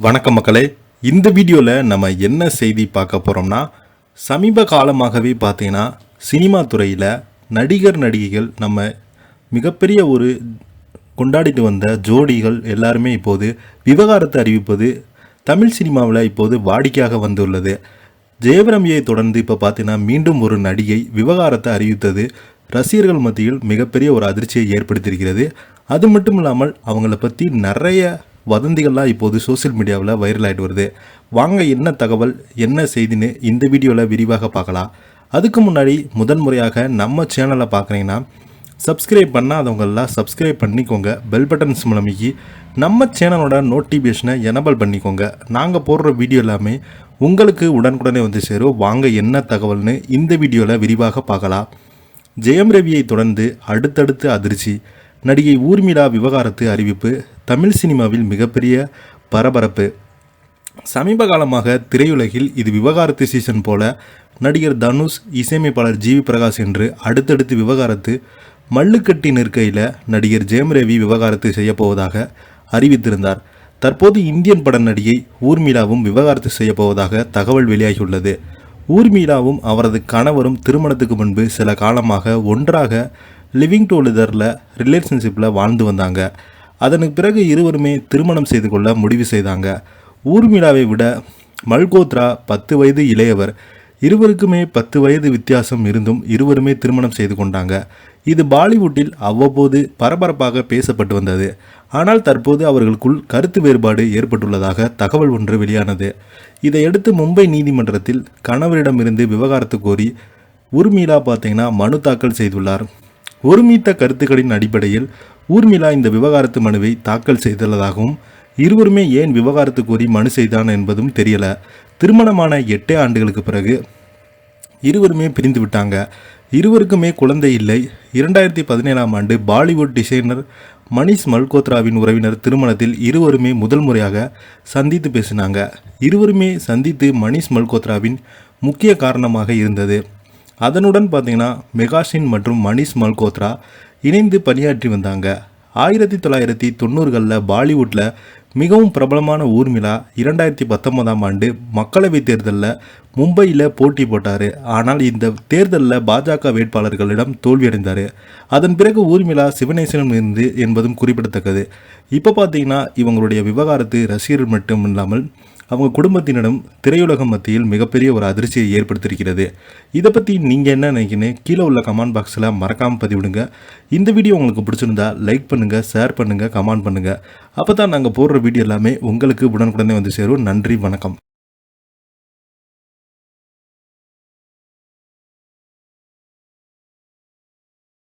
வணக்கம் மக்களே. இந்த வீடியோவில் நம்ம என்ன செய்தி பார்க்க போகிறோம்னா, சமீப காலமாகவே பார்த்தீங்கன்னா சினிமா துறையில் நடிகர் நடிகைகள் நம்ம மிகப்பெரிய ஒரு கொண்டாடிட்டு வந்த ஜோடிகள் எல்லாருமே இப்போது விவகாரத்தை அறிவிப்பது தமிழ் சினிமாவில் இப்போது வாடிக்கையாக வந்துள்ளது. ஜெயபிரமியை தொடர்ந்து இப்போ பார்த்தீங்கன்னா மீண்டும் ஒரு நடிகை விவகாரத்தை அறிவித்தது ரசிகர்கள் மத்தியில் மிகப்பெரிய ஒரு அதிர்ச்சியை ஏற்படுத்தியிருக்கிறது. அது மட்டும் இல்லாமல் அவங்கள பற்றி நிறைய வதந்திகள்லாம் இப்போது சோசியல் மீடியாவில் வைரல் ஆகிட்டு வருது. வாங்க என்ன தகவல் என்ன செய்தின்னு இந்த வீடியோவில் விரிவாக பார்க்கலாம். அதுக்கு முன்னாடி முதன்முறையாக நம்ம சேனலை பார்க்குறீங்கன்னா சப்ஸ்கிரைப் பண்ணாதவங்கெல்லாம் சப்ஸ்கிரைப் பண்ணிக்கோங்க. பெல் பட்டன்ஸ் மூலமிக்கி நம்ம சேனலோட நோட்டிஃபிகேஷனை எனபிள் பண்ணிக்கோங்க. நாங்கள் போடுற வீடியோ எல்லாமே உங்களுக்கு உடனுக்குடனே வந்து சேரும். வாங்க என்ன தகவல்னு இந்த வீடியோவில் விரிவாக பார்க்கலாம். ஜெயம் ரவியை தொடர்ந்து அடுத்தடுத்து அதிர்ச்சி. நடிகை ஊர்மிளா விவகாரத்து அறிவிப்பு தமிழ் சினிமாவில் மிகப்பெரிய பரபரப்பு. சமீப காலமாக திரையுலகில் இது விவகாரத்து சீசன் போல நடிகர் தனுஷ், இசையமைப்பாளர் ஜிவி பிரகாஷ் என்று அடுத்தடுத்து விவகாரத்து மல்லுக்கட்டி நிற்கையில் நடிகர் ஜெயம் ரவி விவகாரத்து செய்யப்போவதாக அறிவித்திருந்தார். தற்போது இந்தியன் பட நடிகை ஊர்மிளாவும் விவகாரத்து செய்யப்போவதாக தகவல் வெளியாகியுள்ளது. ஊர்மிளாவும் அவரது கணவரும் திருமணத்துக்கு முன்பு சில காலமாக ஒன்றாக லிவிங் டுகெதரில் ரிலேஷன்ஷிப்பில் வாழ்ந்து வந்தாங்க. அதற்கு பிறகு இருவருமே திருமணம் செய்து கொள்ள முடிவு செய்தாங்க. ஊர்மிளாவை விட மல்கோத்ரா 10 வயது இளையவர். இருவருக்குமே 10 வயது வித்தியாசம் இருந்தும் இருவருமே திருமணம் செய்து கொண்டாங்க. இது பாலிவுட்டில் அவ்வப்போது பரபரப்பாக பேசப்பட்டு வந்தது. ஆனால் தற்போது அவர்களுக்குள் கருத்து வேறுபாடு ஏற்பட்டுள்ளதாக தகவல் ஒன்று வெளியானது. இதையடுத்து மும்பை நீதிமன்றத்தில் கணவரிடமிருந்து விவகாரத்து கோரி ஊர்மிளா பார்த்தீங்கன்னா மனு தாக்கல் செய்துள்ளார். ஒருமித்த கருத்துக்களின் அடிப்படையில் ஊர்மிளா இந்த விவகாரத்து மனுவை தாக்கல் செய்துள்ளதாகவும் இருவருமே ஏன் விவகாரத்து கோரி மனு செய்தான் என்பதும் தெரியல. திருமணமான 8 ஆண்டுகளுக்கு பிறகு இருவருமே பிரிந்து விட்டாங்க. இருவருக்குமே குழந்தை இல்லை. 2017ஆம் ஆண்டு பாலிவுட் டிசைனர் மனிஷ் மல்கோத்ராவின் உறவினர் திருமணத்தில் இருவருமே முதல் முறையாக சந்தித்து பேசினாங்க. இருவருமே சந்தித்து மனிஷ் மல்கோத்ராவின் முக்கிய காரணமாக இருந்தது. அதனுடன் பார்த்தீங்கன்னா மெகாஷின் மற்றும் மனிஷ் மல்கோத்ரா இணைந்து பணியாற்றி வந்தாங்க. 1990களில் பாலிவுட்டில் மிகவும் பிரபலமான ஊர்மிளா 2019ஆம் ஆண்டு மக்களவைத் தேர்தலில் மும்பையில் போட்டி போட்டார். ஆனால் இந்த தேர்தலில் பாஜக வேட்பாளர்களிடம் தோல்வியடைந்தார். அதன் பிறகு ஊர்மிளா சிவனேசனம் இருந்து என்பதும் குறிப்பிடத்தக்கது. இப்போ பார்த்தீங்கன்னா இவங்களுடைய விவகாரத்து ரசிகர்கள் மட்டும் இல்லாமல் அவங்க குடும்பத்தினரும் திரையுலகம் மத்தியில் மிகப்பெரிய ஒரு அதிர்ச்சியை ஏற்படுத்தியிருக்கிறது. இதை பற்றி நீங்கள் என்ன நினைக்கிறீங்க? கீழே உள்ள கமெண்ட் பாக்ஸில் மறக்காமல் பதிவிடுங்க. இந்த வீடியோ உங்களுக்கு பிடிச்சிருந்தா லைக் பண்ணுங்கள், ஷேர் பண்ணுங்கள், கமெண்ட் பண்ணுங்கள். அப்போ தான் நாங்கள் போடுற வீடியோ எல்லாமே உங்களுக்கு உடனுக்குடனே வந்து சேரும். நன்றி, வணக்கம்.